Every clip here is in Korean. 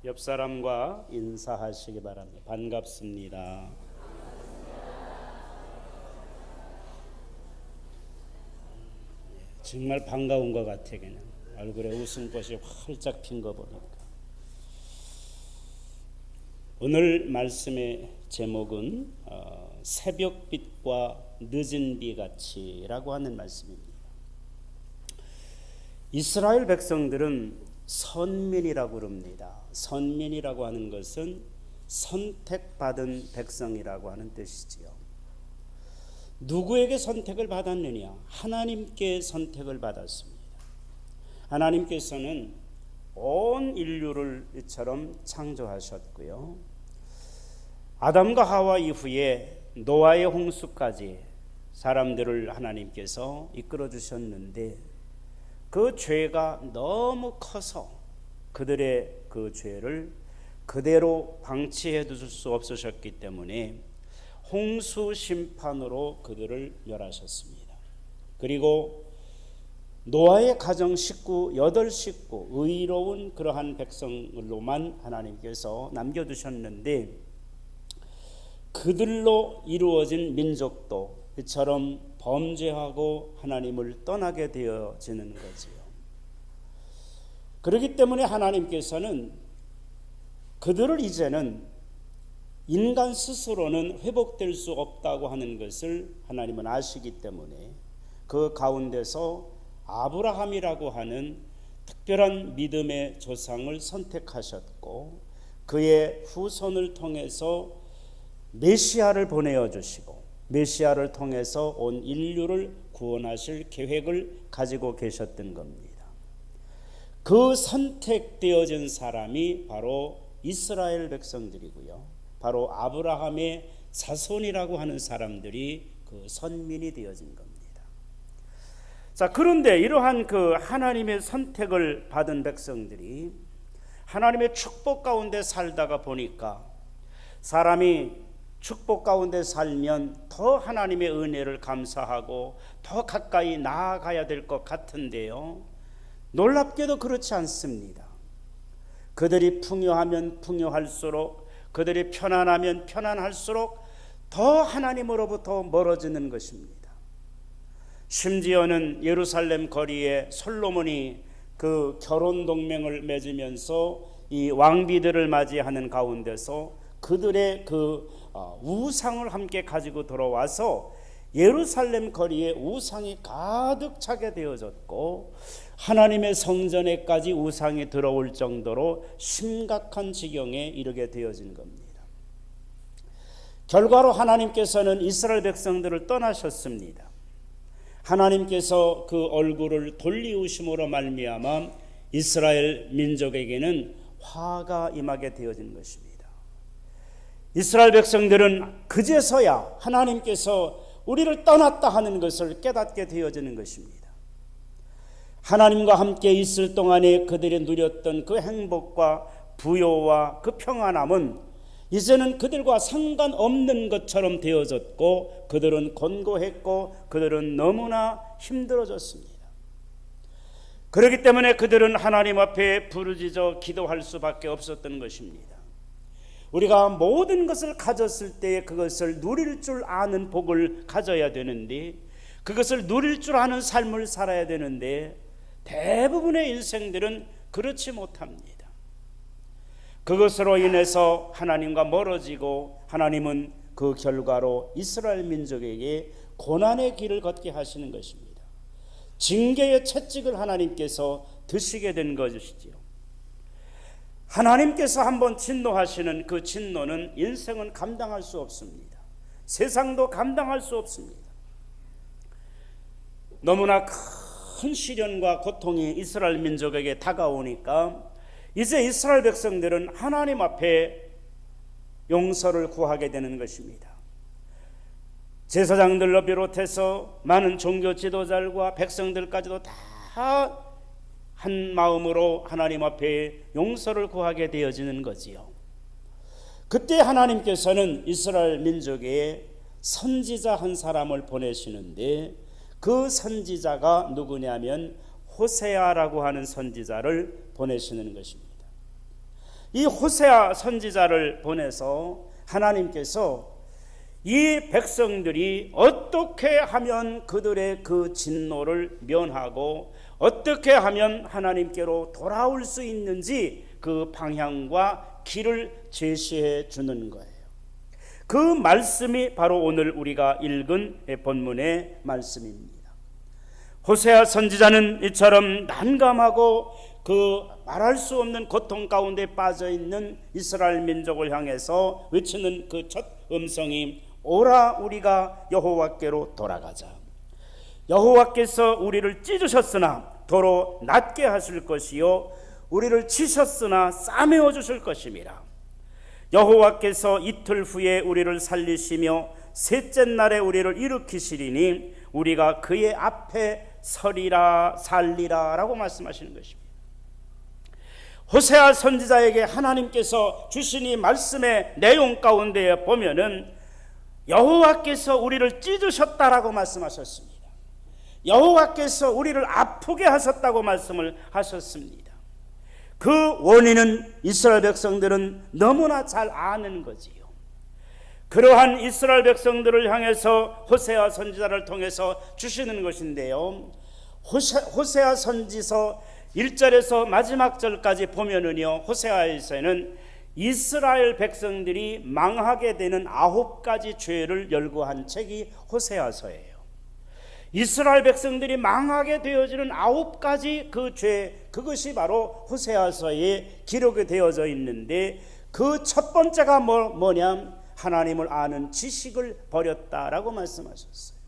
옆 사람과 인사하시기 바랍니다. 반갑습니다. 정말 반가운 것 같아. 그냥 얼굴에 웃음꽃이 활짝 핀 거 보니까. 오늘 말씀의 제목은 새벽빛과 늦은 비같이라고 하는 말씀입니다. 이스라엘 백성들은 선민이라고 부릅니다. 선민이라고 하는 것은 선택받은 백성이라고 하는 뜻이지요. 누구에게 선택을 받았느냐? 하나님께 선택을 받았습니다. 하나님께서는 온 인류를 이처럼 창조하셨고요. 아담과 하와 이후에 노아의 홍수까지 사람들을 하나님께서 이끌어 주셨는데 그 죄가 너무 커서 그들의 그 죄를 그대로 방치해 둘 수 없으셨기 때문에 홍수 심판으로 그들을 멸하셨습니다. 그리고 노아의 가정 식구 8식구 의로운 그러한 백성으로만 하나님께서 남겨두셨는데 그들로 이루어진 민족도 이처럼 범죄하고 하나님을 떠나게 되어지는 거지요. 그렇기 때문에 하나님께서는 그들을 이제는 인간 스스로는 회복될 수 없다고 하는 것을 하나님은 아시기 때문에 그 가운데서 아브라함이라고 하는 특별한 믿음의 조상을 선택하셨고 그의 후손을 통해서 메시아를 보내어 주시고 메시아를 통해서 온 인류를 구원하실 계획을 가지고 계셨던 겁니다. 그 선택되어진 사람이 바로 이스라엘 백성들이고요. 바로 아브라함의 자손이라고 하는 사람들이 그 선민이 되어진 겁니다. 자, 그런데 이러한 그 하나님의 선택을 받은 백성들이 하나님의 축복 가운데 살다가 보니까 사람이 축복 가운데 살면 더 하나님의 은혜를 감사하고 더 가까이 나아가야 될 것 같은데요. 놀랍게도 그렇지 않습니다. 그들이 풍요하면 풍요할수록 그들이 편안하면 편안할수록 더 하나님으로부터 멀어지는 것입니다. 심지어는 예루살렘 거리에 솔로몬이 그 결혼 동맹을 맺으면서 이 왕비들을 맞이하는 가운데서 그들의 그 우상을 함께 가지고 들어와서 예루살렘 거리에 우상이 가득 차게 되어졌고 하나님의 성전에까지 우상이 들어올 정도로 심각한 지경에 이르게 되어진 겁니다. 결과로 하나님께서는 이스라엘 백성들을 떠나셨습니다. 하나님께서 그 얼굴을 돌리우심으로 말미암아 이스라엘 민족에게는 화가 임하게 되어진 것입니다. 이스라엘 백성들은 그제서야 하나님께서 우리를 떠났다 하는 것을 깨닫게 되어지는 것입니다. 하나님과 함께 있을 동안에 그들이 누렸던 그 행복과 부요와 그 평안함은 이제는 그들과 상관없는 것처럼 되어졌고 그들은 곤고했고 그들은 너무나 힘들어졌습니다. 그렇기 때문에 그들은 하나님 앞에 부르짖어 기도할 수밖에 없었던 것입니다. 우리가 모든 것을 가졌을 때 그것을 누릴 줄 아는 복을 가져야 되는데 그것을 누릴 줄 아는 삶을 살아야 되는데 대부분의 인생들은 그렇지 못합니다. 그것으로 인해서 하나님과 멀어지고 하나님은 그 결과로 이스라엘 민족에게 고난의 길을 걷게 하시는 것입니다. 징계의 채찍을 하나님께서 드시게 된 것이지요. 하나님께서 한번 진노하시는 그 진노는 인생은 감당할 수 없습니다. 세상도 감당할 수 없습니다. 너무나 큰 시련과 고통이 이스라엘 민족에게 다가오니까 이제 이스라엘 백성들은 하나님 앞에 용서를 구하게 되는 것입니다. 제사장들로 비롯해서 많은 종교 지도자들과 백성들까지도 다 한 마음으로 하나님 앞에 용서를 구하게 되어지는 거지요. 그때 하나님께서는 이스라엘 민족에 선지자 한 사람을 보내시는데 그 선지자가 누구냐면 호세아라고 하는 선지자를 보내시는 것입니다. 이 호세아 선지자를 보내서 하나님께서 이 백성들이 어떻게 하면 그들의 그 진노를 면하고 어떻게 하면 하나님께로 돌아올 수 있는지 그 방향과 길을 제시해 주는 거예요. 그 말씀이 바로 오늘 우리가 읽은 본문의 말씀입니다. 호세아 선지자는 이처럼 난감하고 그 말할 수 없는 고통 가운데 빠져 있는 이스라엘 민족을 향해서 외치는 그 첫 음성이 오라 우리가 여호와께로 돌아가자. 여호와께서 우리를 찢으셨으나 도로 낫게 하실 것이요 우리를 치셨으나 싸매어 주실 것임이라. 여호와께서 이틀 후에 우리를 살리시며 셋째 날에 우리를 일으키시리니 우리가 그의 앞에 서리라 살리라 라고 말씀하시는 것입니다. 호세아 선지자에게 하나님께서 주신 이 말씀의 내용 가운데 보면은 여호와께서 우리를 찢으셨다라고 말씀하셨습니다. 여호와께서 우리를 아프게 하셨다고 말씀을 하셨습니다. 그 원인은 이스라엘 백성들은 너무나 잘 아는 거지요. 그러한 이스라엘 백성들을 향해서 호세아 선지자를 통해서 주시는 것인데요, 호세아 선지서 1절에서 마지막 절까지 보면은요, 호세아에서는 이스라엘 백성들이 망하게 되는 9가지 죄를 열거한 책이 호세아서예요. 이스라엘 백성들이 망하게 되어지는 9가지 그 죄, 그것이 바로 호세아서에 기록이 되어져 있는데 그 첫 번째가 뭐냐? 하나님을 아는 지식을 버렸다라고 말씀하셨어요.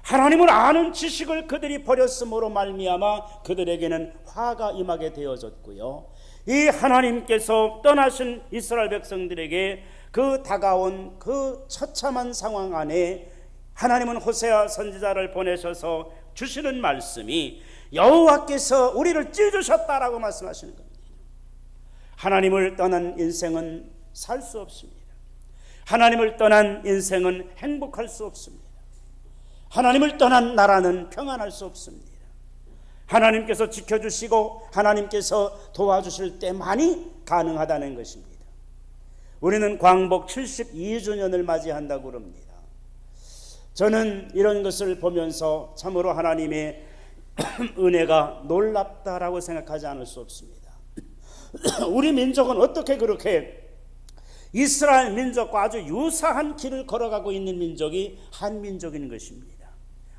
하나님을 아는 지식을 그들이 버렸으므로 말미암아 그들에게는 화가 임하게 되어졌고요, 이 하나님께서 떠나신 이스라엘 백성들에게 그 다가온 그 처참한 상황 안에 하나님은 호세아 선지자를 보내셔서 주시는 말씀이 여호와께서 우리를 찢으셨다라고 말씀하시는 겁니다. 하나님을 떠난 인생은 살 수 없습니다. 하나님을 떠난 인생은 행복할 수 없습니다. 하나님을 떠난 나라는 평안할 수 없습니다. 하나님께서 지켜주시고 하나님께서 도와주실 때만이 가능하다는 것입니다. 우리는 광복 72주년을 맞이한다고 합니다. 저는 이런 것을 보면서 참으로 하나님의 은혜가 놀랍다라고 생각하지 않을 수 없습니다. 우리 민족은 어떻게 그렇게 이스라엘 민족과 아주 유사한 길을 걸어가고 있는 민족이 한민족인 것입니다.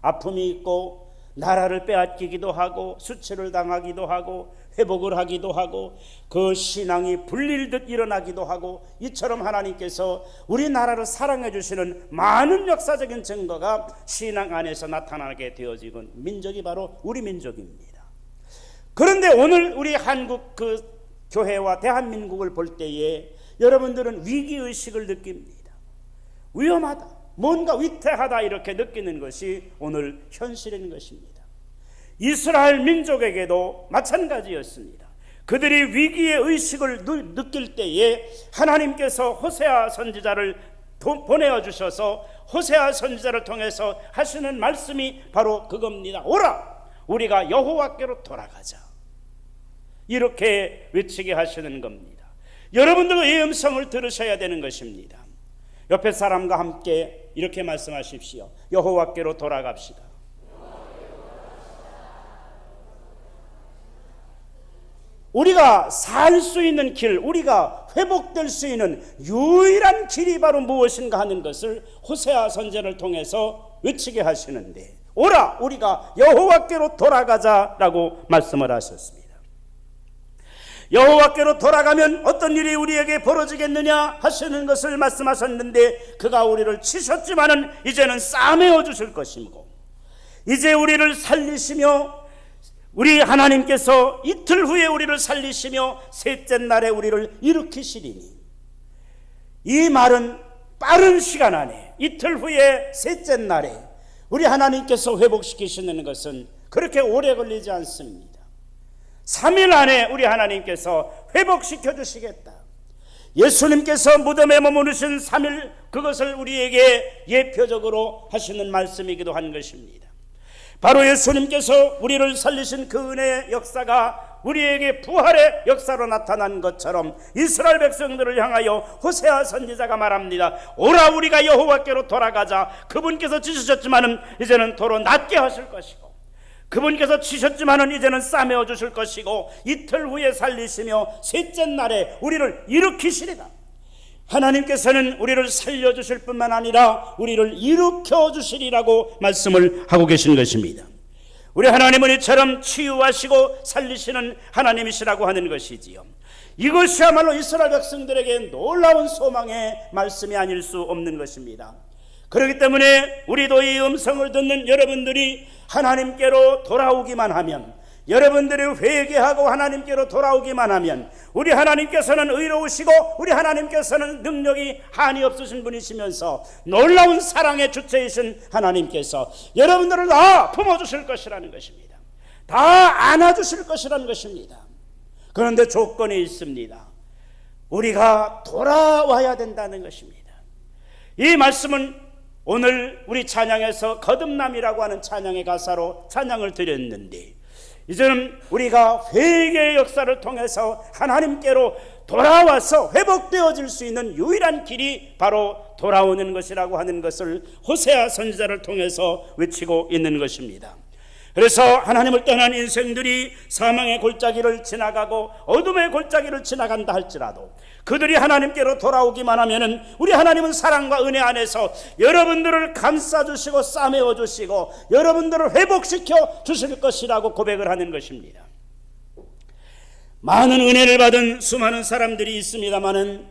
아픔이 있고 나라를 빼앗기기도 하고 수치를 당하기도 하고 회복을 하기도 하고 그 신앙이 불릴듯 일어나기도 하고, 이처럼 하나님께서 우리나라를 사랑해 주시는 많은 역사적인 증거가 신앙 안에서 나타나게 되어지는 민족이 바로 우리 민족입니다. 그런데 오늘 우리 한국 그 교회와 대한민국을 볼 때에 여러분들은 위기의식을 느낍니다. 위험하다, 뭔가 위태하다 이렇게 느끼는 것이 오늘 현실인 것입니다. 이스라엘 민족에게도 마찬가지였습니다. 그들이 위기의 의식을 느낄 때에 하나님께서 호세아 선지자를 보내어 주셔서 호세아 선지자를 통해서 하시는 말씀이 바로 그겁니다. 오라 우리가 여호와께로 돌아가자, 이렇게 외치게 하시는 겁니다. 여러분들도 이 음성을 들으셔야 되는 것입니다. 옆에 사람과 함께 이렇게 말씀하십시오. 여호와께로 돌아갑시다. 우리가 살 수 있는 길, 우리가 회복될 수 있는 유일한 길이 바로 무엇인가 하는 것을 호세아 선지자를 통해서 외치게 하시는데, 오라 우리가 여호와께로 돌아가자라고 말씀을 하셨습니다. 여호와께로 돌아가면 어떤 일이 우리에게 벌어지겠느냐 하시는 것을 말씀하셨는데, 그가 우리를 치셨지만은 이제는 싸매어 주실 것이고, 이제 우리를 살리시며 우리 하나님께서 이틀 후에 우리를 살리시며 셋째 날에 우리를 일으키시리니, 이 말은 빠른 시간 안에 이틀 후에 셋째 날에 우리 하나님께서 회복시키시는 것은 그렇게 오래 걸리지 않습니다. 3일 안에 우리 하나님께서 회복시켜 주시겠다. 예수님께서 무덤에 머무르신 3일, 그것을 우리에게 예표적으로 하시는 말씀이기도 한 것입니다. 바로 예수님께서 우리를 살리신 그 은혜의 역사가 우리에게 부활의 역사로 나타난 것처럼 이스라엘 백성들을 향하여 호세아 선지자가 말합니다. 오라 우리가 여호와께로 돌아가자. 그분께서 지으셨지만은 이제는 도로 낫게 하실 것이고, 그분께서 치셨지만은 이제는 싸매어 주실 것이고, 이틀 후에 살리시며 셋째 날에 우리를 일으키시리라. 하나님께서는 우리를 살려주실 뿐만 아니라 우리를 일으켜 주시리라고 말씀을 하고 계신 것입니다. 우리 하나님은 이처럼 치유하시고 살리시는 하나님이시라고 하는 것이지요. 이것이야말로 이스라엘 백성들에게 놀라운 소망의 말씀이 아닐 수 없는 것입니다. 그렇기 때문에 우리도 이 음성을 듣는 여러분들이 하나님께로 돌아오기만 하면, 여러분들이 회개하고 하나님께로 돌아오기만 하면, 우리 하나님께서는 의로우시고 우리 하나님께서는 능력이 한이 없으신 분이시면서 놀라운 사랑의 주체이신 하나님께서 여러분들을 다 품어주실 것이라는 것입니다. 다 안아주실 것이라는 것입니다. 그런데 조건이 있습니다. 우리가 돌아와야 된다는 것입니다. 이 말씀은 오늘 우리 찬양에서 거듭남이라고 하는 찬양의 가사로 찬양을 드렸는데, 이제는 우리가 회개의 역사를 통해서 하나님께로 돌아와서 회복되어질 수 있는 유일한 길이 바로 돌아오는 것이라고 하는 것을 호세아 선지자를 통해서 외치고 있는 것입니다. 그래서 하나님을 떠난 인생들이 사망의 골짜기를 지나가고 어둠의 골짜기를 지나간다 할지라도 그들이 하나님께로 돌아오기만 하면은 우리 하나님은 사랑과 은혜 안에서 여러분들을 감싸주시고 싸매어 주시고 여러분들을 회복시켜 주실 것이라고 고백을 하는 것입니다. 많은 은혜를 받은 수많은 사람들이 있습니다마는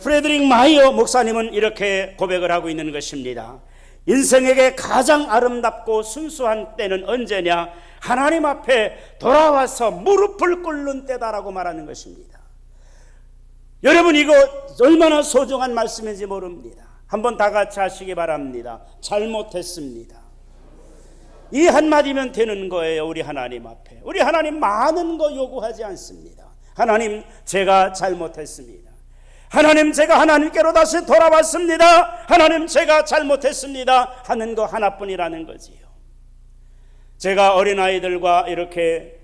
프레드릭 마이어 목사님은 이렇게 고백을 하고 있는 것입니다. 인생에게 가장 아름답고 순수한 때는 언제냐? 하나님 앞에 돌아와서 무릎을 꿇는 때다라고 말하는 것입니다. 여러분, 이거 얼마나 소중한 말씀인지 모릅니다. 한번 다 같이 하시기 바랍니다. 잘못했습니다. 이 한마디면 되는 거예요. 우리 하나님 앞에. 우리 하나님 많은 거 요구하지 않습니다. 하나님, 제가 잘못했습니다. 하나님, 제가 하나님께로 다시 돌아왔습니다. 하나님, 제가 잘못했습니다 하는 거 하나뿐이라는 거지요. 제가 어린아이들과 이렇게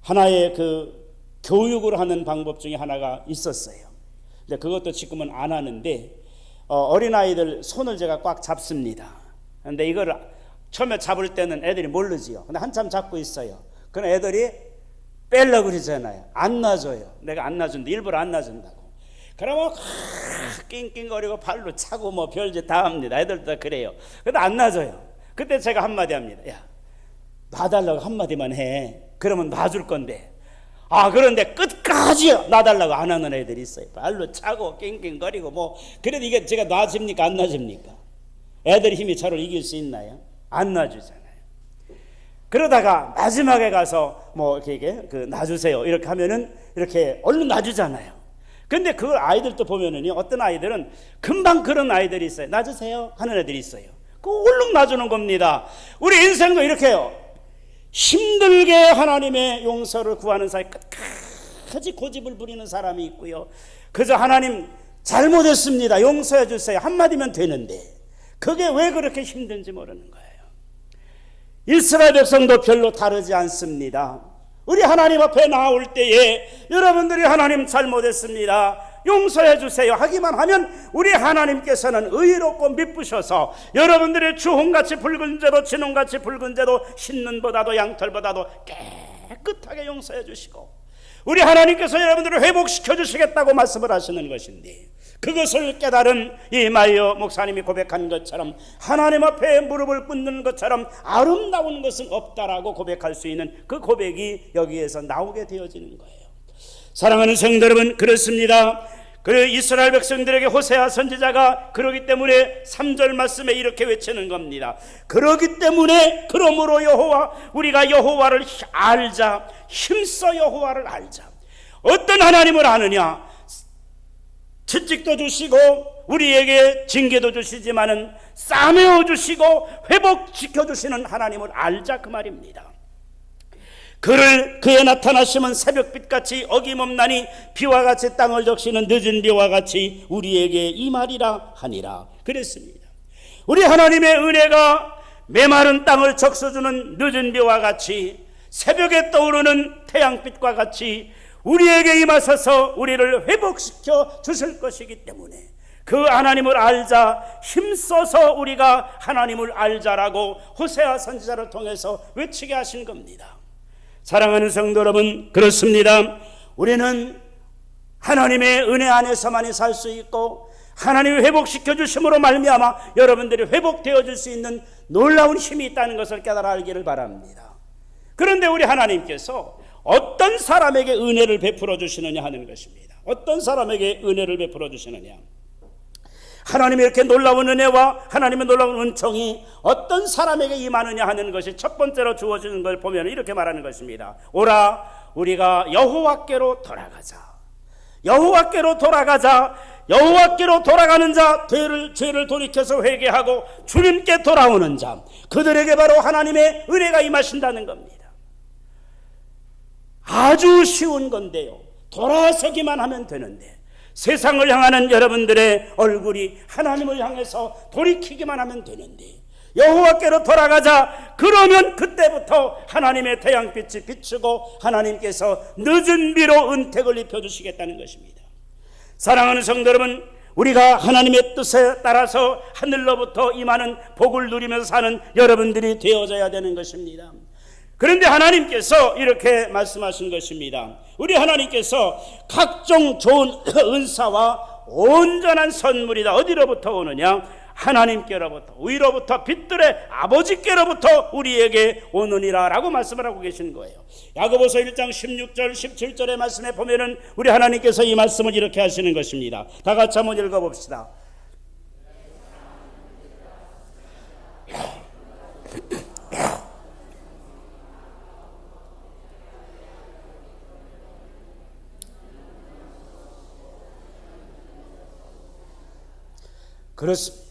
하나의 그 교육을 하는 방법 중에 하나가 있었어요. 근데 그것도 지금은 안 하는데, 어린아이들 손을 제가 꽉 잡습니다. 근데 이걸 처음에 잡을 때는 애들이 모르지요. 근데 한참 잡고 있어요. 그럼 애들이 빼려고 그러잖아요. 안 놔줘요. 내가 안 놔준다. 일부러 안 놔준다고. 그러면 낑낑거리고 발로 차고 뭐 별짓 다 합니다. 애들도 다 그래요. 근데 안 놔줘요. 그때 제가 한마디 합니다. 야, 놔달라고 한마디만 해. 그러면 놔줄 건데. 그런데 끝까지 놔달라고 안 하는 애들이 있어요. 발로 차고 낑낑거리고 뭐. 그래도 이게 제가 놔줍니까 안 놔줍니까? 애들 힘이 저를 이길 수 있나요? 안 놔주잖아요. 그러다가 마지막에 가서 뭐 이렇게 놔주세요 이렇게 하면은 이렇게 얼른 놔주잖아요. 근데 그 아이들도 보면은요, 어떤 아이들은 금방 그런 아이들이 있어요. 놔주세요 하는 애들이 있어요. 얼른 놔주는 겁니다. 우리 인생도 이렇게요. 힘들게 하나님의 용서를 구하는 사이 끝까지 고집을 부리는 사람이 있고요. 그저 하나님 잘못했습니다, 용서해 주세요 한마디면 되는데 그게 왜 그렇게 힘든지 모르는 거예요. 이스라엘 백성도 별로 다르지 않습니다. 우리 하나님 앞에 나올 때에 여러분들이 하나님 잘못했습니다, 용서해 주세요 하기만 하면 우리 하나님께서는 의롭고 미쁘셔서 여러분들의 주홍같이 붉은 죄도 진홍같이 붉은 죄도 흰눈보다도 양털보다도 깨끗하게 용서해 주시고 우리 하나님께서 여러분들을 회복시켜 주시겠다고 말씀을 하시는 것인데, 그것을 깨달은 이 마이어 목사님이 고백한 것처럼 하나님 앞에 무릎을 꿇는 것처럼 아름다운 것은 없다라고 고백할 수 있는 그 고백이 여기에서 나오게 되어지는 거예요. 사랑하는 성도 여러분, 그렇습니다. 그 이스라엘 백성들에게 호세아 선지자가 그러기 때문에 3절 말씀에 이렇게 외치는 겁니다. 그러기 때문에 그러므로 여호와, 우리가 여호와를 알자, 힘써 여호와를 알자. 어떤 하나님을 아느냐? 채찍도 주시고 우리에게 징계도 주시지만은 싸매어 주시고 회복시켜 주시는 하나님을 알자, 그 말입니다. 그의 나타나심은 새벽빛같이 어김없나니 비와 같이 땅을 적시는 늦은 비와 같이 우리에게 임하리라 하니라 그랬습니다. 우리 하나님의 은혜가 메마른 땅을 적셔주는 늦은 비와 같이 새벽에 떠오르는 태양빛과 같이 우리에게 임하셔서 우리를 회복시켜 주실 것이기 때문에 그 하나님을 알자, 힘써서 우리가 하나님을 알자라고 호세아 선지자를 통해서 외치게 하신 겁니다. 사랑하는 성도 여러분, 그렇습니다. 우리는 하나님의 은혜 안에서만이 살 수 있고 하나님이 회복시켜 주심으로 말미암아 여러분들이 회복되어질 수 있는 놀라운 힘이 있다는 것을 깨달아 알기를 바랍니다. 그런데 우리 하나님께서 어떤 사람에게 은혜를 베풀어 주시느냐 하는 것입니다. 어떤 사람에게 은혜를 베풀어 주시느냐, 하나님의 이렇게 놀라운 은혜와 하나님의 놀라운 은총이 어떤 사람에게 임하느냐 하는 것이 첫 번째로 주어지는 걸 보면 이렇게 말하는 것입니다. 오라, 우리가 여호와께로 돌아가자. 여호와께로 돌아가자. 여호와께로 돌아가는 자, 죄를 돌이켜서 회개하고 주님께 돌아오는 자, 그들에게 바로 하나님의 은혜가 임하신다는 겁니다. 아주 쉬운 건데요, 돌아서기만 하면 되는데, 세상을 향하는 여러분들의 얼굴이 하나님을 향해서 돌이키기만 하면 되는데, 여호와께로 돌아가자. 그러면 그때부터 하나님의 태양빛이 비추고 하나님께서 늦은 비로 은택을 입혀주시겠다는 것입니다. 사랑하는 성도 여러분, 우리가 하나님의 뜻에 따라서 하늘로부터 임하는 복을 누리면서 사는 여러분들이 되어져야 되는 것입니다. 그런데 하나님께서 이렇게 말씀하신 것입니다. 우리 하나님께서 각종 좋은 은사와 온전한 선물이다. 어디로부터 오느냐? 하나님께로부터, 위로부터, 빛들의 아버지께로부터 우리에게 오느니라 라고 말씀을 하고 계신 거예요. 야고보서 1장 16절 17절의 말씀에 보면은 우리 하나님께서 이 말씀을 이렇게 하시는 것입니다. 다 같이 한번 읽어봅시다. 그렇습니다.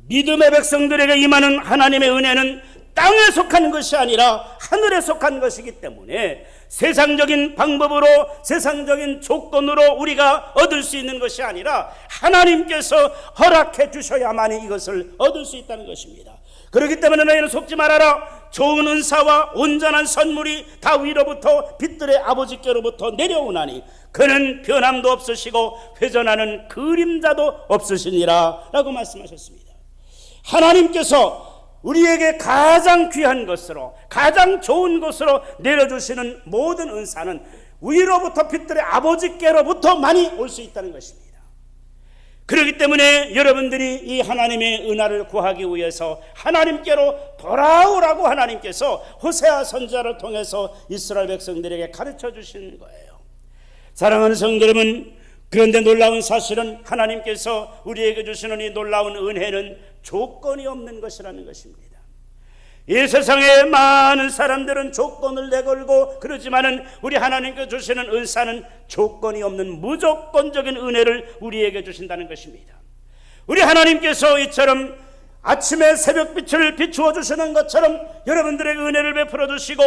믿음의 백성들에게 임하는 하나님의 은혜는 땅에 속한 것이 아니라 하늘에 속한 것이기 때문에 세상적인 방법으로, 세상적인 조건으로 우리가 얻을 수 있는 것이 아니라 하나님께서 허락해 주셔야만이 이것을 얻을 수 있다는 것입니다. 그렇기 때문에 너희는 속지 말아라. 좋은 은사와 온전한 선물이 다 위로부터 빛들의 아버지께로부터 내려오나니 그는 변함도 없으시고 회전하는 그림자도 없으시니라 라고 말씀하셨습니다. 하나님께서 우리에게 가장 귀한 것으로, 가장 좋은 것으로 내려주시는 모든 은사는 위로부터 빛들의 아버지께로부터 많이 올 수 있다는 것입니다. 그렇기 때문에 여러분들이 이 하나님의 은혜를 구하기 위해서 하나님께로 돌아오라고 하나님께서 호세아 선지자를 통해서 이스라엘 백성들에게 가르쳐 주시는 거예요. 사랑하는 성도 여러분, 그런데 놀라운 사실은 하나님께서 우리에게 주시는 이 놀라운 은혜는 조건이 없는 것이라는 것입니다. 이 세상에 많은 사람들은 조건을 내걸고 그러지만은 우리 하나님께 주시는 은사는 조건이 없는 무조건적인 은혜를 우리에게 주신다는 것입니다. 우리 하나님께서 이처럼 아침에 새벽빛을 비추어 주시는 것처럼 여러분들에게 은혜를 베풀어 주시고,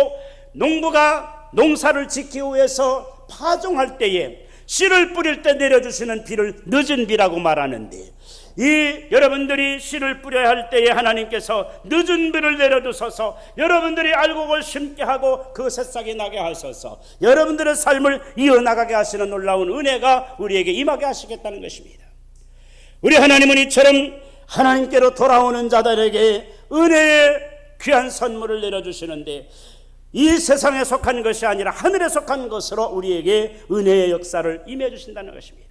농부가 농사를 짓기 위해서 파종할 때에 씨를 뿌릴 때 내려주시는 비를 늦은 비라고 말하는데, 이 여러분들이 씨를 뿌려야 할 때에 하나님께서 늦은 비를 내려주셔서 여러분들이 알곡을 심게 하고 그 새싹이 나게 하셔서 여러분들의 삶을 이어나가게 하시는 놀라운 은혜가 우리에게 임하게 하시겠다는 것입니다. 우리 하나님은 이처럼 하나님께로 돌아오는 자들에게 은혜의 귀한 선물을 내려주시는데, 이 세상에 속한 것이 아니라 하늘에 속한 것으로 우리에게 은혜의 역사를 임해 주신다는 것입니다.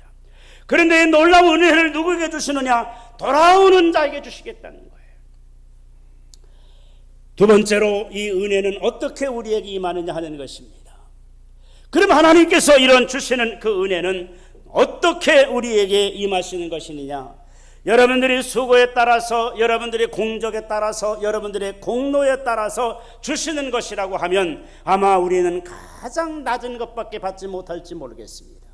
그런데 이 놀라운 은혜를 누구에게 주시느냐? 돌아오는 자에게 주시겠다는 거예요. 두 번째로 이 은혜는 어떻게 우리에게 임하느냐 하는 것입니다. 그럼 하나님께서 이런 주시는 그 은혜는 어떻게 우리에게 임하시는 것이느냐? 여러분들이 수고에 따라서, 여러분들의 공적에 따라서, 여러분들의 공로에 따라서 주시는 것이라고 하면 아마 우리는 가장 낮은 것밖에 받지 못할지 모르겠습니다.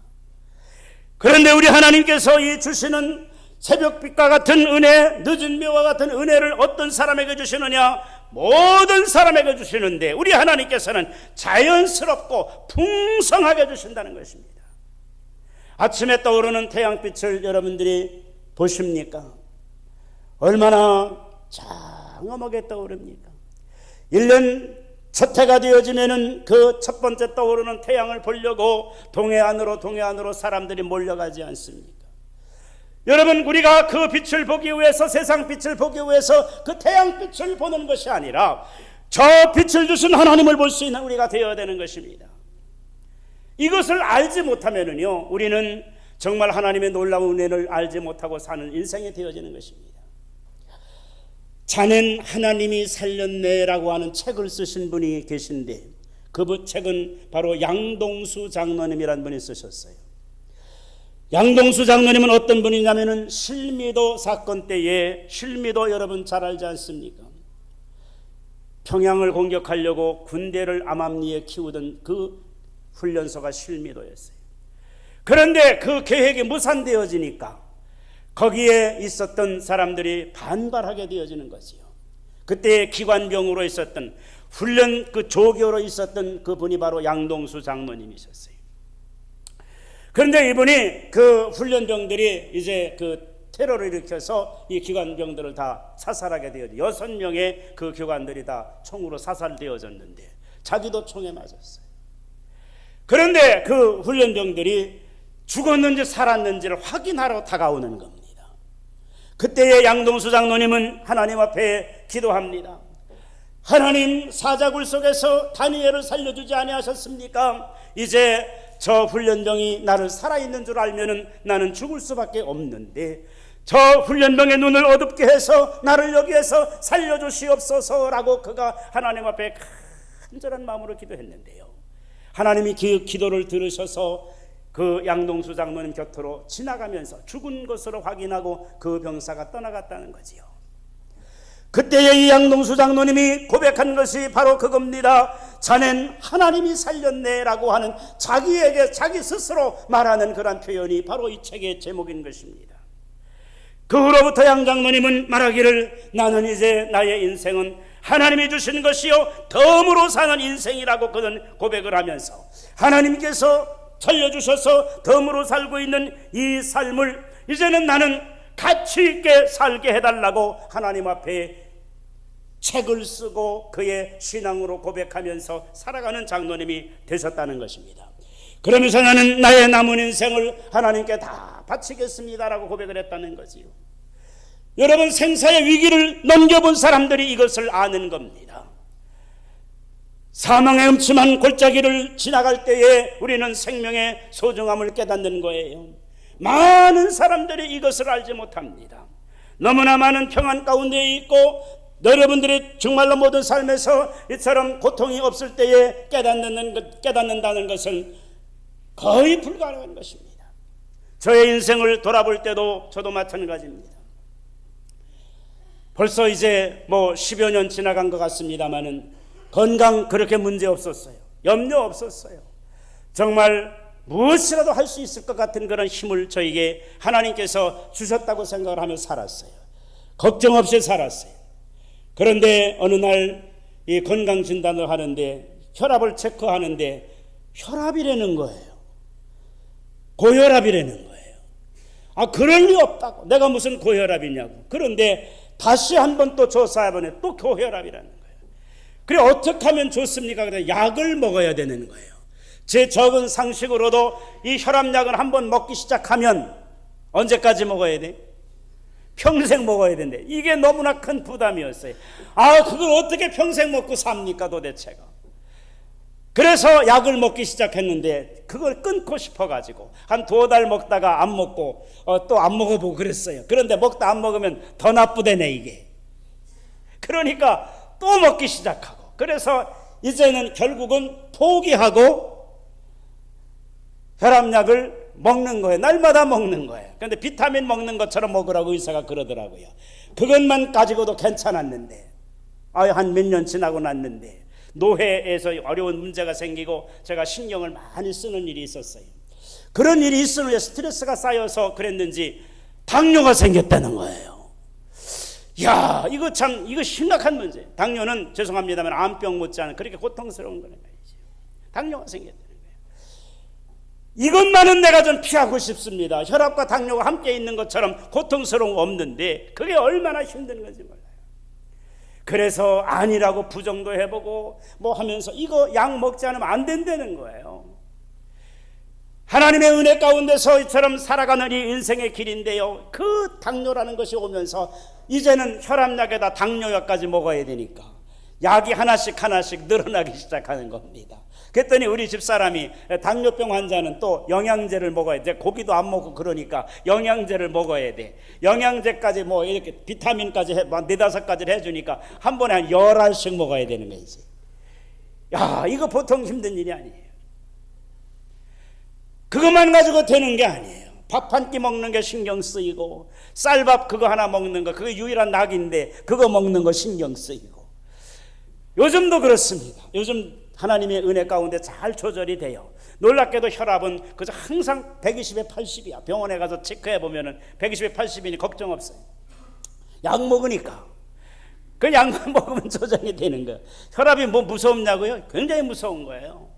그런데 우리 하나님께서 이 주시는 새벽빛과 같은 은혜, 늦은 비와 같은 은혜를 어떤 사람에게 주시느냐? 모든 사람에게 주시는데 우리 하나님께서는 자연스럽고 풍성하게 주신다는 것입니다. 아침에 떠오르는 태양빛을 여러분들이 보십니까? 얼마나 장엄하게 떠오릅니까? 1년 첫 해가 되어지면은 그 첫 번째 떠오르는 태양을 보려고 동해안으로 사람들이 몰려가지 않습니까? 여러분, 우리가 그 빛을 보기 위해서, 세상 빛을 보기 위해서 그 태양빛을 보는 것이 아니라 저 빛을 주신 하나님을 볼 수 있는 우리가 되어야 되는 것입니다. 이것을 알지 못하면은요, 우리는 정말 하나님의 놀라운 은혜를 알지 못하고 사는 인생이 되어지는 것입니다. 자넨 하나님이 살렸네라고 하는 책을 쓰신 분이 계신데, 그 책은 바로 양동수 장로님이라는 분이 쓰셨어요. 양동수 장로님은 어떤 분이냐면은 실미도 사건 때에, 실미도 여러분 잘 알지 않습니까? 평양을 공격하려고 군대를 암암리에 키우던 그 훈련소가 실미도였어요. 그런데 그 계획이 무산되어지니까 거기에 있었던 사람들이 반발하게 되어지는 거지요. 그때 기관병으로 있었던, 훈련 그 조교로 있었던 그 분이 바로 양동수 장로님이셨어요. 그런데 이분이 그 훈련병들이 이제 그 테러를 일으켜서 이 기관병들을 다 사살하게 되어져, 6명의 그 교관들이 다 총으로 사살되어졌는데 자기도 총에 맞았어요. 그런데 그 훈련병들이 죽었는지 살았는지를 확인하러 다가오는 겁니다. 그때의 양동수 장로님은 하나님 앞에 기도합니다. 하나님, 사자굴 속에서 다니엘을 살려주지 아니하셨습니까? 이제 저 훈련병이 나를 살아있는 줄 알면은 나는 죽을 수밖에 없는데 저 훈련병의 눈을 어둡게 해서 나를 여기에서 살려주시옵소서라고 그가 하나님 앞에 간절한 마음으로 기도했는데요, 하나님이 그 기도를 들으셔서 그 양동수 장로님 곁으로 지나가면서 죽은 것으로 확인하고 그 병사가 떠나갔다는 거지요. 그때의 이 양동수 장로님이 고백한 것이 바로 그겁니다. 자넨 하나님이 살렸네라고 하는 자기에게 자기 스스로 말하는 그런 표현이 바로 이 책의 제목인 것입니다. 그 후로부터 양 장로님은 말하기를, 나는 이제 나의 인생은 하나님이 주신 것이요 덤으로 사는 인생이라고 그는 고백을 하면서, 하나님께서 살려주셔서 덤으로 살고 있는 이 삶을 이제는 나는 가치 있게 살게 해달라고 하나님 앞에 책을 쓰고 그의 신앙으로 고백하면서 살아가는 장로님이 되셨다는 것입니다. 그러면서 나는 나의 남은 인생을 하나님께 다 바치겠습니다라고 고백을 했다는 거지요. 여러분, 생사의 위기를 넘겨본 사람들이 이것을 아는 겁니다. 사망의 음침한 골짜기를 지나갈 때에 우리는 생명의 소중함을 깨닫는 거예요. 많은 사람들이 이것을 알지 못합니다. 너무나 많은 평안 가운데 있고 여러분들이 정말로 모든 삶에서 이처럼 고통이 없을 때에 깨닫는다는 것은 거의 불가능한 것입니다. 저의 인생을 돌아볼 때도 저도 마찬가지입니다. 벌써 이제 10여 년 지나간 것 같습니다만은 건강 그렇게 문제 없었어요. 염려 없었어요. 정말 무엇이라도 할 수 있을 것 같은 그런 힘을 저에게 하나님께서 주셨다고 생각을 하며 살았어요. 걱정 없이 살았어요. 그런데 어느 날 이 건강 진단을 하는데, 혈압을 체크하는데 혈압이라는 거예요. 고혈압이라는 거예요. 그럴 리 없다고. 내가 무슨 고혈압이냐고. 그런데 다시 한번 또 조사해보니 또 고혈압이라는 거예요. 그래, 어떻게 하면 좋습니까? 그래, 약을 먹어야 되는 거예요. 제 적은 상식으로도 이 혈압약을 한번 먹기 시작하면 언제까지 먹어야 돼? 평생 먹어야 된대. 이게 너무나 큰 부담이었어요. 그걸 어떻게 평생 먹고 삽니까 도대체가. 그래서 약을 먹기 시작했는데 그걸 끊고 싶어가지고 한 2달 먹다가 안 먹고 또 안 먹어보고 그랬어요. 그런데 먹다 안 먹으면 더 나쁘대네 이게. 그러니까 또 먹기 시작하고, 그래서 이제는 결국은 포기하고 혈압약을 먹는 거예요. 날마다 먹는 거예요. 그런데 비타민 먹는 것처럼 먹으라고 의사가 그러더라고요. 그것만 가지고도 괜찮았는데 한 몇 년 지나고 났는데 노회에서 어려운 문제가 생기고 제가 신경을 많이 쓰는 일이 있었어요. 그런 일이 있으면 스트레스가 쌓여서 그랬는지 당뇨가 생겼다는 거예요. 이거 심각한 문제. 당뇨는 죄송합니다만 암병 못지않은 그렇게 고통스러운 거는 말이죠. 당뇨가 생겼다는 거예요. 이것만은 내가 좀 피하고 싶습니다. 혈압과 당뇨가 함께 있는 것처럼 고통스러운 거 없는데 그게 얼마나 힘든 건지 몰라요. 그래서 아니라고 부정도 해보고 뭐 하면서 이거 약 먹지 않으면 안 된다는 거예요. 하나님의 은혜 가운데서 이처럼 살아가는 이 인생의 길인데요, 그 당뇨라는 것이 오면서 이제는 혈압약에다 당뇨약까지 먹어야 되니까 약이 하나씩 늘어나기 시작하는 겁니다. 그랬더니 우리 집사람이 당뇨병 환자는 또 영양제를 먹어야 돼. 고기도 안 먹고 그러니까 영양제를 먹어야 돼. 영양제까지 뭐 이렇게 비타민까지 해, 4-5가지를 해주니까 한 번에 한 10알씩 먹어야 되는 거지. 야, 이거 보통 힘든 일이 아니에요. 그것만 가지고 되는 게 아니에요. 밥 한 끼 먹는 게 신경 쓰이고, 쌀밥 그거 하나 먹는 거, 그게 유일한 낙인데 그거 먹는 거 신경 쓰이고. 요즘도 그렇습니다. 요즘 하나님의 은혜 가운데 잘 조절이 돼요. 놀랍게도 혈압은 그저 항상 120에 80이야. 병원에 가서 체크해 보면은 120에 80이니 걱정 없어요. 약 먹으니까. 그 약만 먹으면 조정이 되는 거예요. 혈압이 뭐 무섭냐고요? 굉장히 무서운 거예요.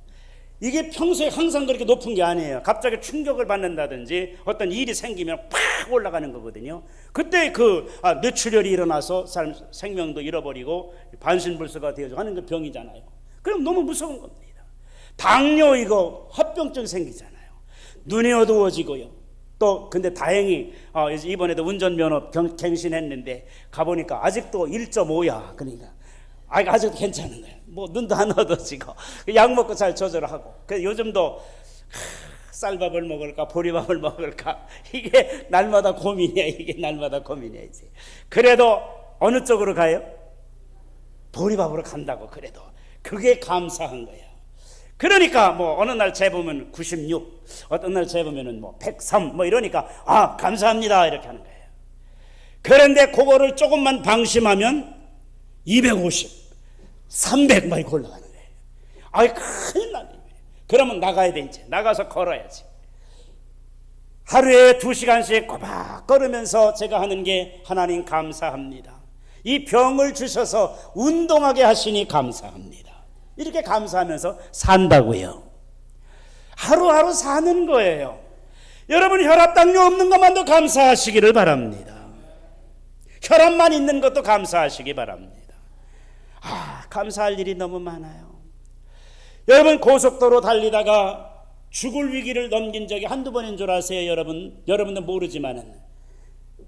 이게 평소에 항상 그렇게 높은 게 아니에요. 갑자기 충격을 받는다든지 어떤 일이 생기면 팍 올라가는 거거든요. 그때 뇌출혈이 일어나서 사람 생명도 잃어버리고 반신불수가 되어서 하는 그 병이잖아요. 그럼 너무 무서운 겁니다. 당뇨 이거 합병증 생기잖아요. 눈이 어두워지고요. 또 근데 다행히 이번에도 운전면허 갱신했는데 가보니까 아직도 1.5야. 그러니까 아직도 괜찮은 거예요. 뭐 눈도 안 어두워지고 약 먹고 잘 조절하고. 그래서 요즘도 쌀밥을 먹을까 보리밥을 먹을까 이게 날마다 고민이야. 이게 날마다 고민이야. 이제 그래도 어느 쪽으로 가요? 보리밥으로 간다고. 그래도 그게 감사한 거예요. 그러니까 뭐 어느 날 재보면 96, 어떤 날 재보면은 뭐 103 뭐 이러니까 감사합니다 이렇게 하는 거예요. 그런데 그거를 조금만 방심하면 250, 300 막 올라가는 거예요. 큰일 나네. 그러면 나가야 돼. 이제 나가서 걸어야지. 하루에 2시간씩 꼬박 걸으면서 제가 하는 게 하나님 감사합니다. 이 병을 주셔서 운동하게 하시니 감사합니다. 이렇게 감사하면서 산다고요. 하루하루 사는 거예요. 여러분 혈압 당뇨 없는 것만도 감사하시기를 바랍니다. 혈압만 있는 것도 감사하시기 바랍니다. 감사할 일이 너무 많아요. 여러분 고속도로 달리다가 죽을 위기를 넘긴 적이 한두 번인 줄 아세요? 여러분은 모르지만은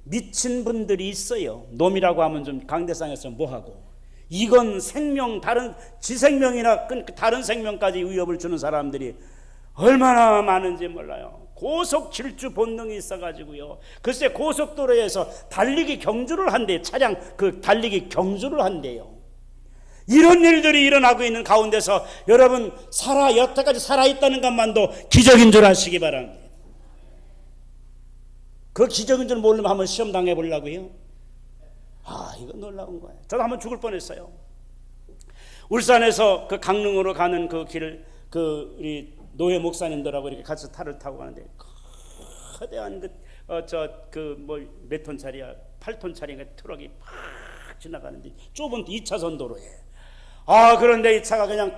미친 분들이 있어요. 놈이라고 하면 좀 강대상에서 뭐하고, 이건 생명, 다른 지 생명이나 다른 생명까지 위협을 주는 사람들이 얼마나 많은지 몰라요. 고속 질주 본능이 있어가지고요. 글쎄 고속도로에서 달리기 경주를 한대요. 차량 달리기 경주를 한대요. 이런 일들이 일어나고 있는 가운데서 여러분 여태까지 살아있다는 것만도 기적인 줄 아시기 바랍니다. 그 기적인 줄 모르면 한번 시험 당해보려고요. 이거 놀라운 거예요. 저도 한번 죽을 뻔했어요. 울산에서 그 강릉으로 가는 그 길을 우리 노회 목사님들하고 이렇게 같이 차를 타고 가는데 거대한 몇 톤짜리야, 8톤짜리 트럭이 팍 지나가는데 좁은 2차선 도로에. 그런데 이 차가 그냥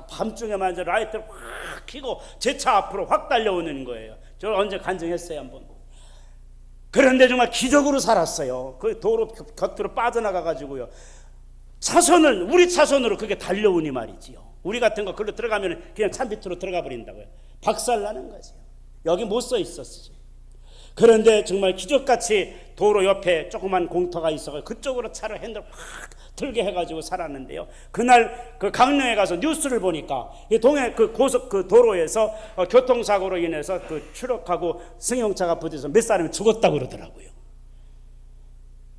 밤중에만 라이트를 확 켜고 제 차 앞으로 확 달려오는 거예요. 저 언제 간증했어요 한번. 그런데 정말 기적으로 살았어요. 그 도로 곁으로 빠져나가가지고요. 우리 차선으로 그게 달려오니 말이지요. 우리 같은 거 글로 들어가면 그냥 차 밑으로 들어가 버린다고요. 박살나는 거죠. 여기 못 서 있었지. 그런데 정말 기적같이 도로 옆에 조그만 공터가 있어서 그쪽으로 차를 핸들 확 틀게 해가지고 살았는데요. 그날 그 강릉에 가서 뉴스를 보니까 이 동해 고속 도로에서 교통사고로 인해서 트럭하고 승용차가 부딪혀서 몇 사람이 죽었다고 그러더라고요.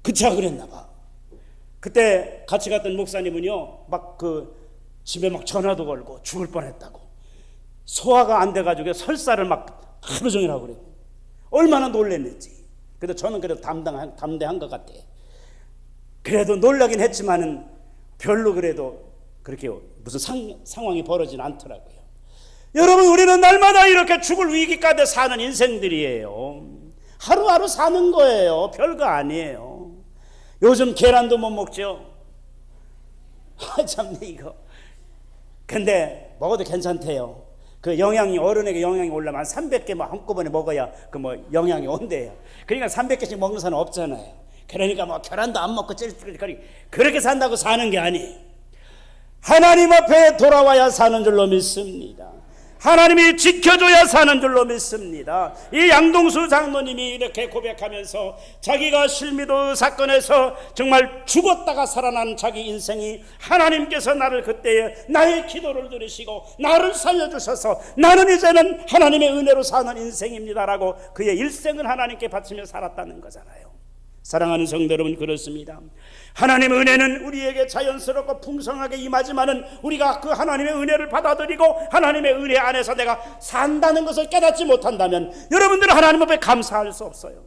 그 차가 그랬나 봐. 그때 같이 갔던 목사님은요, 집에 전화도 걸고 죽을 뻔했다고. 소화가 안 돼가지고 설사를 하루 종일 하고 그래요. 얼마나 놀랬는지. 그래도 저는 그래도 담대한 것 같아. 그래도 놀라긴 했지만은 별로 그래도 그렇게 무슨 상황이 벌어지진 않더라고요. 여러분 우리는 날마다 이렇게 죽을 위기 가운데 사는 인생들이에요. 하루하루 사는 거예요. 별거 아니에요. 요즘 계란도 못 먹죠. 참네 이거. 근데 먹어도 괜찮대요. 어른에게 영양이 올라면 300개 한꺼번에 먹어야 영양이 온대요. 그러니까 300개씩 먹는 사람은 없잖아요. 그러니까 뭐 계란도 안 먹고 찔찔거리 그렇게 산다고 사는 게 아니에요. 하나님 앞에 돌아와야 사는 줄로 믿습니다. 하나님이 지켜줘야 사는 줄로 믿습니다. 이 양동수 장로님이 이렇게 고백하면서 자기가 실미도 사건에서 정말 죽었다가 살아난 자기 인생이 하나님께서 나를 그때에 나의 기도를 들으시고 나를 살려주셔서 나는 이제는 하나님의 은혜로 사는 인생입니다라고 그의 일생을 하나님께 바치며 살았다는 거잖아요. 사랑하는 성도 여러분, 그렇습니다. 하나님의 은혜는 우리에게 자연스럽고 풍성하게 임하지만은 우리가 그 하나님의 은혜를 받아들이고 하나님의 은혜 안에서 내가 산다는 것을 깨닫지 못한다면 여러분들은 하나님 앞에 감사할 수 없어요.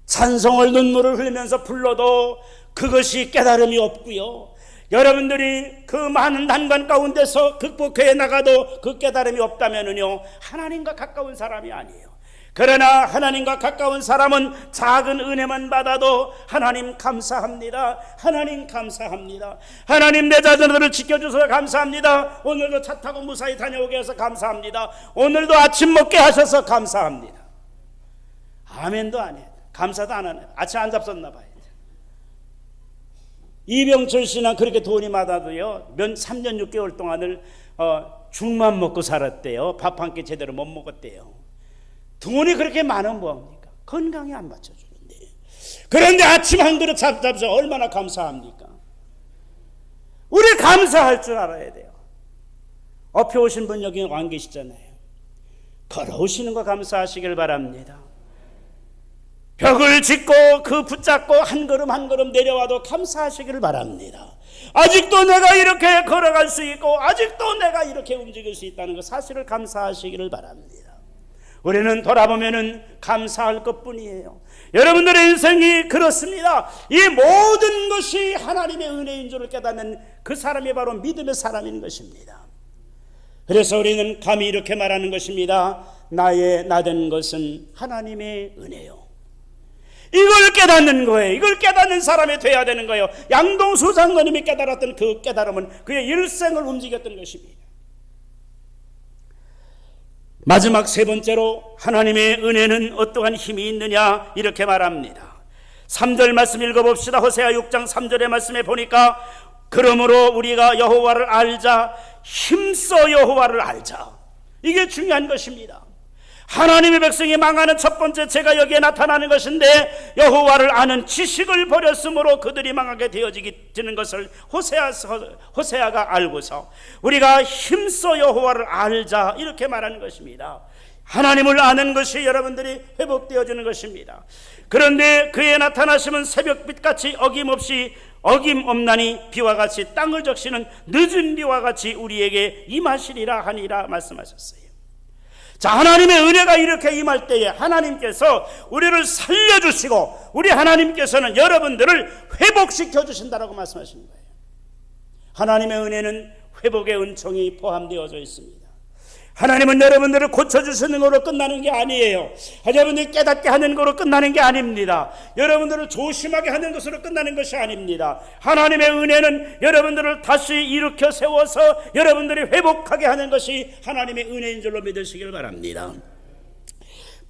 찬송을 눈물을 흘리면서 불러도 그것이 깨달음이 없고요, 여러분들이 그 많은 난관 가운데서 극복해 나가도 그 깨달음이 없다면은요, 하나님과 가까운 사람이 아니에요. 그러나 하나님과 가까운 사람은 작은 은혜만 받아도 하나님 감사합니다, 하나님 감사합니다, 하나님 내 자녀들을 지켜주셔서 감사합니다, 오늘도 차 타고 무사히 다녀오게 해서 감사합니다, 오늘도 아침 먹게 하셔서 감사합니다. 아멘도 안 해요. 감사도 안 하네요. 아침 안 잡섰나 봐요. 이병철 씨는 그렇게 돈이 많아도요 3년 6개월 동안을 죽만 먹고 살았대요. 밥 한 끼 제대로 못 먹었대요. 돈이 그렇게 많으면 뭐합니까? 건강에 안 맞춰주는데. 그런데 아침 한 그릇 잡숴서 얼마나 감사합니까? 우리 감사할 줄 알아야 돼요. 업혀 오신 분 여기 와 계시잖아요. 걸어오시는 거 감사하시길 바랍니다. 벽을 짓고 그 붙잡고 한 걸음 한 걸음 내려와도 감사하시기를 바랍니다. 아직도 내가 이렇게 걸어갈 수 있고 아직도 내가 이렇게 움직일 수 있다는 것 사실을 감사하시기를 바랍니다. 우리는 돌아보면은 감사할 것뿐이에요. 여러분들의 인생이 그렇습니다. 이 모든 것이 하나님의 은혜인 줄을 깨닫는 그 사람이 바로 믿음의 사람인 것입니다. 그래서 우리는 감히 이렇게 말하는 것입니다. 나의 나된 것은 하나님의 은혜요. 이걸 깨닫는 거예요. 이걸 깨닫는 사람이 돼야 되는 거예요. 양동수 장로님이 깨달았던 그 깨달음은 그의 일생을 움직였던 것입니다. 마지막 세 번째로 하나님의 은혜는 어떠한 힘이 있느냐 이렇게 말합니다. 3절 말씀 읽어봅시다. 호세아 6장 3절의 말씀에 보니까 그러므로 우리가 여호와를 알자, 힘써 여호와를 알자. 이게 중요한 것입니다. 하나님의 백성이 망하는 첫 번째 죄가 여기에 나타나는 것인데 여호와를 아는 지식을 버렸으므로 그들이 망하게 되어지는 것을 호세아가 알고서 우리가 힘써 여호와를 알자 이렇게 말하는 것입니다. 하나님을 아는 것이 여러분들이 회복되어지는 것입니다. 그런데 그의 나타나심은 새벽빛같이 어김없나니 비와 같이 땅을 적시는 늦은 비와 같이 우리에게 임하시리라 하니라 말씀하셨어요. 자, 하나님의 은혜가 이렇게 임할 때에 하나님께서 우리를 살려주시고 우리 하나님께서는 여러분들을 회복시켜 주신다라고 말씀하시는 거예요. 하나님의 은혜는 회복의 은총이 포함되어져 있습니다. 하나님은 여러분들을 고쳐주시는 거로 끝나는 게 아니에요. 여러분들이 깨닫게 하는 거로 끝나는 게 아닙니다. 여러분들을 조심하게 하는 것으로 끝나는 것이 아닙니다. 하나님의 은혜는 여러분들을 다시 일으켜 세워서 여러분들이 회복하게 하는 것이 하나님의 은혜인 줄로 믿으시길 바랍니다.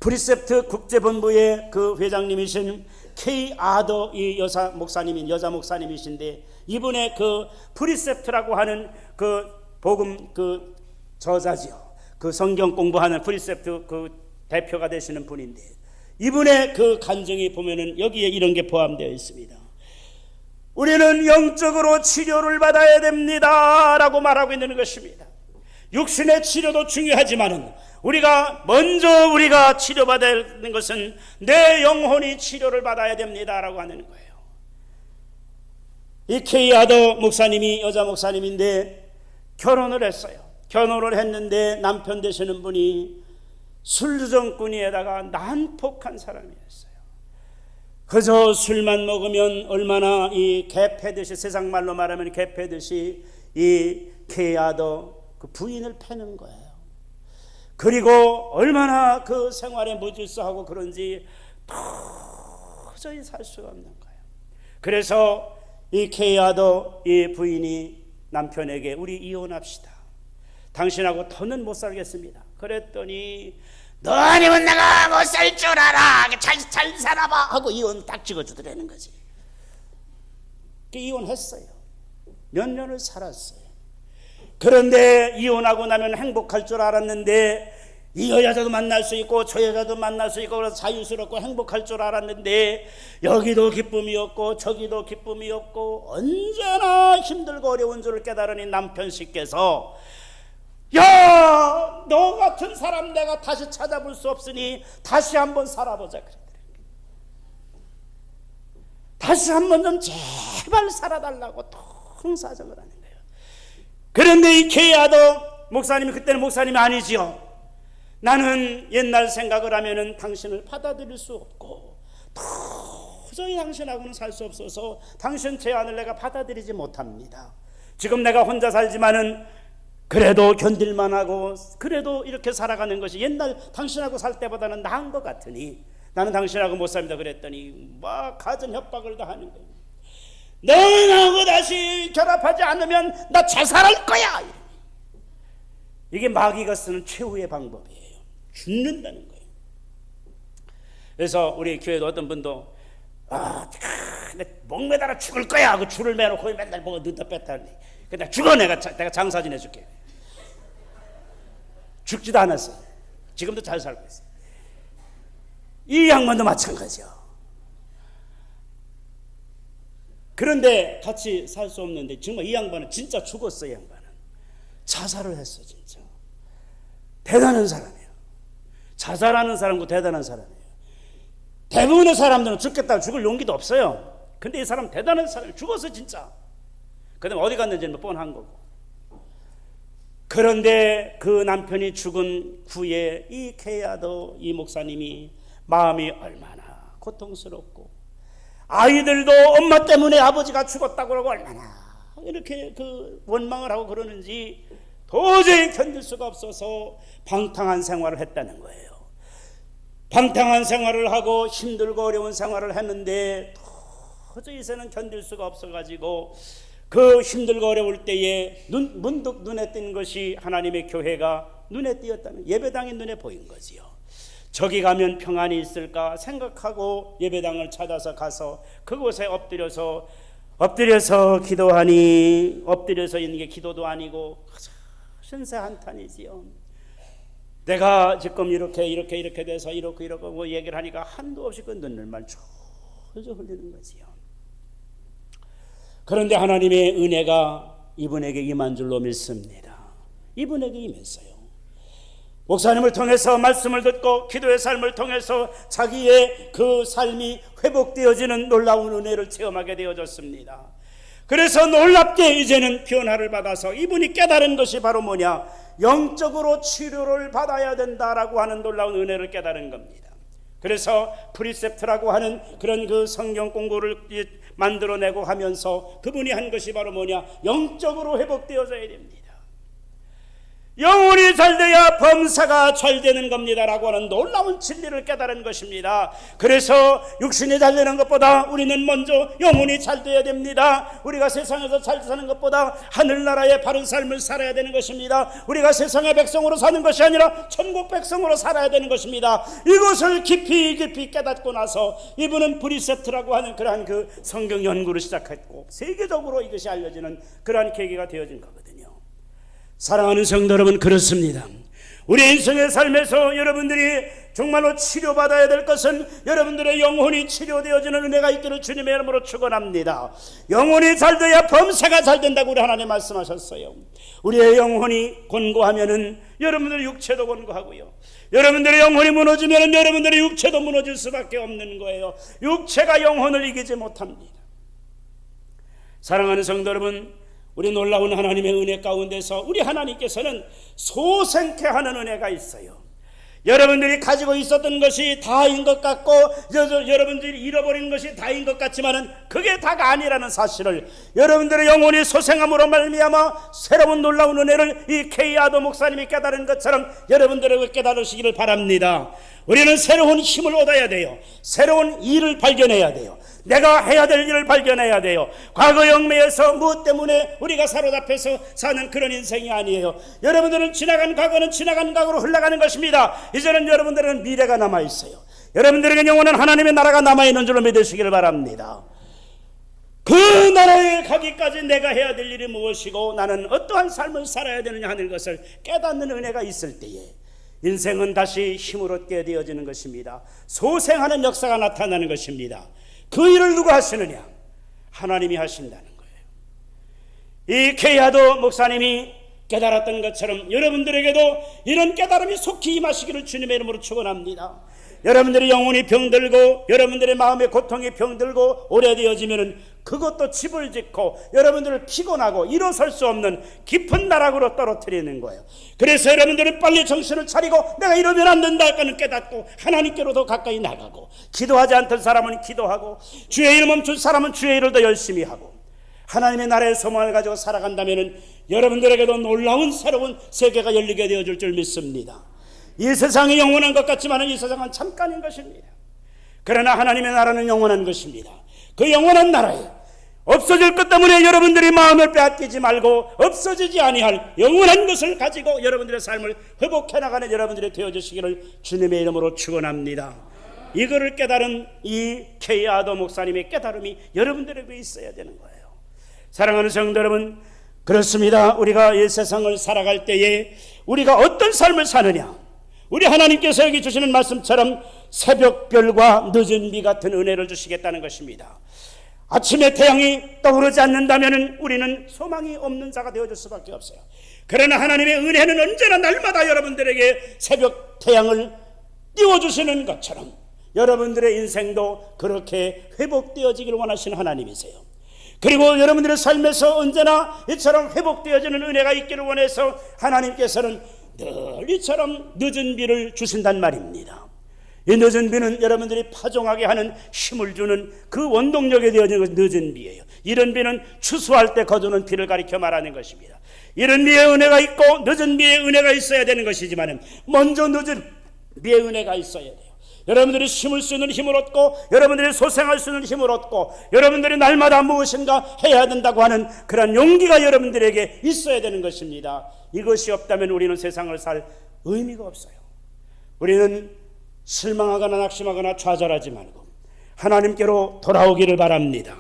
프리셉트 국제본부의 그 회장님이신 K 아더 이 여자 목사님이신데 이분의 그 프리셉트라고 하는 그 복음 그 저자지요. 그 성경 공부하는 프리셉트 그 대표가 되시는 분인데 이분의 그 간증이 보면은 여기에 이런 게 포함되어 있습니다. 우리는 영적으로 치료를 받아야 됩니다 라고 말하고 있는 것입니다. 육신의 치료도 중요하지만은 우리가 치료받아야 되는 것은 내 영혼이 치료를 받아야 됩니다 라고 하는 거예요. 이 K 아더 목사님이 여자 목사님인데 결혼을 했어요. 결혼을 했는데 남편 되시는 분이 술주정꾼이에다가 난폭한 사람이었어요. 그저 술만 먹으면 얼마나 이 개패듯이, 세상 말로 말하면 개패듯이 이 케아더 그 부인을 패는 거예요. 그리고 얼마나 그 생활에 무질서하고 그런지 도저히 살 수가 없는 거예요. 그래서 이 케아더 이 부인이 남편에게 우리 이혼합시다. 당신하고 더는 못 살겠습니다. 그랬더니 너 아니면 내가 못 살 줄 알아. 잘 살아봐 하고 이혼 딱 찍어주더라는 거지. 이혼했어요. 몇 년을 살았어요. 그런데 이혼하고 나면 행복할 줄 알았는데, 이 여자도 만날 수 있고 저 여자도 만날 수 있고 그래서 자유스럽고 행복할 줄 알았는데, 여기도 기쁨이 없고 저기도 기쁨이 없고 언제나 힘들고 어려운 줄을 깨달으니 남편씨께서, 야, 너 같은 사람 내가 다시 찾아볼 수 없으니 다시 한번 살아보자 그러더라고요. 다시 한번 좀 제발 살아달라고 통사정을 하는 거예요. 그런데 이 케이아도 목사님이, 그때는 목사님이 아니지요. 나는 옛날 생각을 하면은 당신을 받아들일 수 없고 도저히 당신하고는 살 수 없어서 당신 제안을 내가 받아들이지 못합니다. 지금 내가 혼자 살지만은 그래도 견딜만 하고 그래도 이렇게 살아가는 것이 옛날 당신하고 살 때보다는 나은 것 같으니 나는 당신하고 못 삽니다 그랬더니 막 가진 협박을 다 하는 거예요. 너하고 다시 결합하지 않으면 나 자살할 거야. 이게 마귀가 쓰는 최후의 방법이에요. 죽는다는 거예요. 그래서 우리 교회도 어떤 분도 목 매달아 죽을 거야 하고 줄을 매놓고 맨날 보고 넣다 뺐다 하니 근데 죽어 내가 장사 좀 해줄게. 죽지도 않았어요. 지금도 잘 살고 있어요. 이 양반도 마찬가지요. 그런데 같이 살 수 없는데 정말 이 양반은 진짜 죽었어요. 이 양반은 자살을 했어. 진짜 대단한 사람이에요. 자살하는 사람도 대단한 사람이에요. 대부분의 사람들은 죽겠다고 죽을 용기도 없어요. 근데 이 사람 대단한 사람이에요. 죽었어 진짜. 그 다음에 어디 갔는지는 뻔한 거고. 그런데 그 남편이 죽은 후에 이 케이아도 이 목사님이 마음이 얼마나 고통스럽고, 아이들도 엄마 때문에 아버지가 죽었다고 그러고 얼마나 이렇게 그 원망을 하고 그러는지 도저히 견딜 수가 없어서 방탕한 생활을 했다는 거예요. 방탕한 생활을 하고 힘들고 어려운 생활을 했는데 도저히 이제는 견딜 수가 없어가지고 그 힘들고 어려울 때에 문득 눈에 띈 것이 하나님의 교회가 눈에 띄었다는, 예배당이 눈에 보인 거지요. 저기 가면 평안이 있을까 생각하고 예배당을 찾아서 가서 그곳에 엎드려서 기도하니, 엎드려서 있는 게 기도도 아니고 신세 한탄이지요. 내가 지금 이렇게 돼서 이렇게 뭐 얘기를 하니까 한도 없이 그 눈물만 졸졸 흘리는 거지요. 그런데 하나님의 은혜가 이분에게 임한 줄로 믿습니다. 이분에게 임했어요. 목사님을 통해서 말씀을 듣고 기도의 삶을 통해서 자기의 그 삶이 회복되어지는 놀라운 은혜를 체험하게 되어졌습니다. 그래서 놀랍게 이제는 변화를 받아서 이분이 깨달은 것이 바로 뭐냐, 영적으로 치료를 받아야 된다라고 하는 놀라운 은혜를 깨달은 겁니다. 그래서 프리셉트라고 하는 그런 그 성경 공부를 만들어내고 하면서 그분이 한 것이 바로 뭐냐, 영적으로 회복되어져야 됩니다. 영혼이 잘 돼야 범사가 잘 되는 겁니다라고 하는 놀라운 진리를 깨달은 것입니다. 그래서 육신이 잘 되는 것보다 우리는 먼저 영혼이 잘 돼야 됩니다. 우리가 세상에서 잘 사는 것보다 하늘나라의 바른 삶을 살아야 되는 것입니다. 우리가 세상의 백성으로 사는 것이 아니라 천국 백성으로 살아야 되는 것입니다. 이것을 깊이 깨닫고 나서 이분은 프리셉트라고 하는 그러한 그 성경 연구를 시작했고 세계적으로 이것이 알려지는 그러한 계기가 되어진 거거든요. 사랑하는 성도 여러분, 그렇습니다. 우리 인생의 삶에서 여러분들이 정말로 치료받아야 될 것은 여러분들의 영혼이 치료되어지는 은혜가 있기를 주님의 이름으로 축원합니다. 영혼이 잘 돼야 범사가 잘 된다고 우리 하나님 말씀하셨어요. 우리의 영혼이 곤고하면은 여러분들의 육체도 곤고하고요, 여러분들의 영혼이 무너지면은 여러분들의 육체도 무너질 수밖에 없는 거예요. 육체가 영혼을 이기지 못합니다. 사랑하는 성도 여러분, 우리 놀라운 하나님의 은혜 가운데서 우리 하나님께서는 소생케 하는 은혜가 있어요. 여러분들이 가지고 있었던 것이 다인 것 같고 여러분들이 잃어버린 것이 다인 것 같지만은 그게 다가 아니라는 사실을 여러분들의 영혼이 소생함으로 말미암아 새로운 놀라운 은혜를 이 케이아도 목사님이 깨달은 것처럼 여러분들에게 깨달으시기를 바랍니다. 우리는 새로운 힘을 얻어야 돼요. 새로운 일을 발견해야 돼요. 내가 해야 될 일을 발견해야 돼요. 과거 영매에서 무엇 때문에 우리가 사로잡혀서 사는 그런 인생이 아니에요. 여러분들은 지나간 과거는 지나간 과거로 흘러가는 것입니다. 이제는 여러분들은 미래가 남아있어요. 여러분들에게 영원한 하나님의 나라가 남아있는 줄로 믿으시기를 바랍니다. 그 나라에 가기까지 내가 해야 될 일이 무엇이고 나는 어떠한 삶을 살아야 되느냐 하는 것을 깨닫는 은혜가 있을 때에 인생은 다시 힘을 얻게 되어지는 것입니다. 소생하는 역사가 나타나는 것입니다. 그 일을 누가 하시느냐? 하나님이 하신다는 거예요. 이 케이아도 목사님이 깨달았던 것처럼 여러분들에게도 이런 깨달음이 속히 임하시기를 주님의 이름으로 축원합니다. 여러분들이 영혼이 병들고 여러분들의 마음의 고통이 병들고 오래되어지면 그것도 집을 짓고 여러분들을 피곤하고 일어설 수 없는 깊은 나락으로 떨어뜨리는 거예요. 그래서 여러분들은 빨리 정신을 차리고 내가 이러면 안 된다 하는 깨닫고 하나님께로 더 가까이 나가고, 기도하지 않던 사람은 기도하고, 주의 일 멈춘 사람은 주의 일을 더 열심히 하고, 하나님의 나라의 소망을 가지고 살아간다면 여러분들에게도 놀라운 새로운 세계가 열리게 되어질 줄 믿습니다. 이 세상이 영원한 것 같지만 이 세상은 잠깐인 것입니다. 그러나 하나님의 나라는 영원한 것입니다. 그 영원한 나라에 없어질 것 때문에 여러분들이 마음을 빼앗기지 말고 없어지지 아니할 영원한 것을 가지고 여러분들의 삶을 회복해 나가는 여러분들이 되어주시기를 주님의 이름으로 축원합니다. 이거를 깨달은 이 케이아도 목사님의 깨달음이 여러분들에게 있어야 되는 거예요. 사랑하는 성도 여러분, 그렇습니다. 우리가 이 세상을 살아갈 때에 우리가 어떤 삶을 사느냐, 우리 하나님께서 여기 주시는 말씀처럼 새벽별과 늦은 비 같은 은혜를 주시겠다는 것입니다. 아침에 태양이 떠오르지 않는다면 우리는 소망이 없는 자가 되어줄 수밖에 없어요. 그러나 하나님의 은혜는 언제나 날마다 여러분들에게 새벽 태양을 띄워주시는 것처럼 여러분들의 인생도 그렇게 회복되어지기를 원하시는 하나님이세요. 그리고 여러분들의 삶에서 언제나 이처럼 회복되어지는 은혜가 있기를 원해서 하나님께서는 늘 이처럼 늦은 비를 주신단 말입니다. 이 늦은 비는 여러분들이 파종하게 하는 힘을 주는 그 원동력에 되어지는 것이 늦은 비예요. 이런 비는 추수할 때 거두는 비를 가리켜 말하는 것입니다. 이런 비의 은혜가 있고 늦은 비의 은혜가 있어야 되는 것이지만 먼저 늦은 비의 은혜가 있어야 돼요. 여러분들이 심을 수 있는 힘을 얻고 여러분들이 소생할 수 있는 힘을 얻고 여러분들이 날마다 무엇인가 해야 된다고 하는 그런 용기가 여러분들에게 있어야 되는 것입니다. 이것이 없다면 우리는 세상을 살 의미가 없어요. 우리는 실망하거나 낙심하거나 좌절하지 말고 하나님께로 돌아오기를 바랍니다.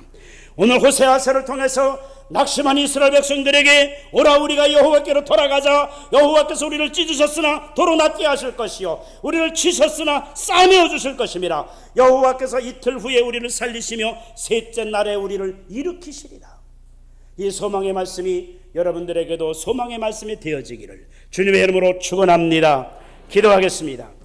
오늘 호세아서를 통해서 낙심한 이스라엘 백성들에게 오라 우리가 여호와께로 돌아가자. 여호와께서 우리를 찢으셨으나 도로 낫게 하실 것이요 우리를 치셨으나 싸매어 주실 것입니다. 여호와께서 이틀 후에 우리를 살리시며 셋째 날에 우리를 일으키시리라. 이 소망의 말씀이 여러분들에게도 소망의 말씀이 되어지기를 주님의 이름으로 축원합니다. 기도하겠습니다.